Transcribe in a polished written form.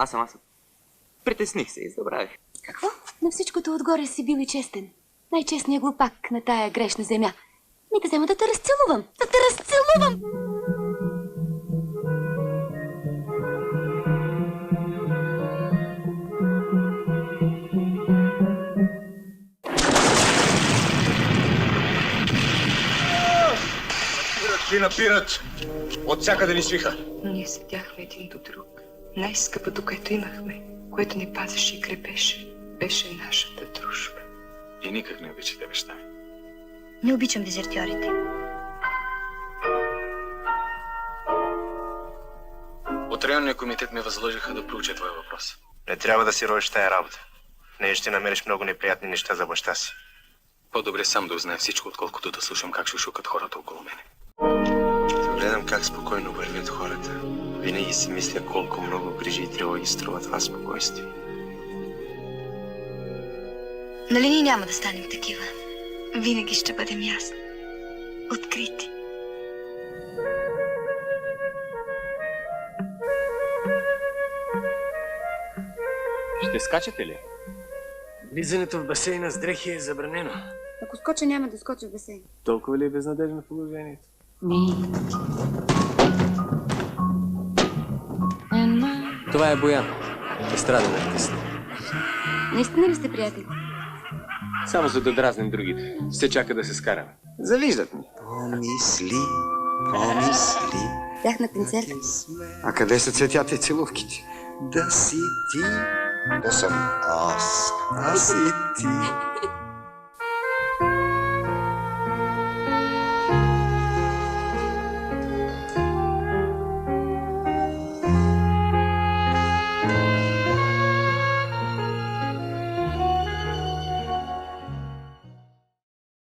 Аз съм. Притесних се и забравих. Какво? На всичкото отгоре си бил и честен. Най-честният глупак на тая грешна земя. Ми да взема да те разцелувам. Да те разцелувам! Напират. От всякъде ни свиха. Ние седяхме един до друг. Най-скъпото, което имахме, което ни пазеше и крепеше, беше нашата дружба. И никак не обичате баща ми. Не обичам дезертьорите. От районния комитет ме възложиха да проуча твоя въпрос. Не трябва да си родиш тая работа. В нея ще намериш много неприятни неща за баща си. По-добре сам да узнае всичко, отколкото да слушам как шушукат хората около мене. Гледам как спокойно вървят хората. Винаги си мисля колко много грижи и тревоги струва това спокойствие. Нали ние няма да станем такива? Винаги ще бъдем ясни. Открити. Ще скачате ли? Влизането в басейна с дрехи е забранено. Ако скоча, няма да скоча в басейн. Толкова ли е безнадежно положението? Това е Боян, естраден артист. Наистина ли сте приятели? Само за да дразним другите. Все чака да се скараме. Завиждат ми. Помисли. Бях на концерт. А къде са цветята и целувките? Да си ти. Да съм аз. Аз и ти.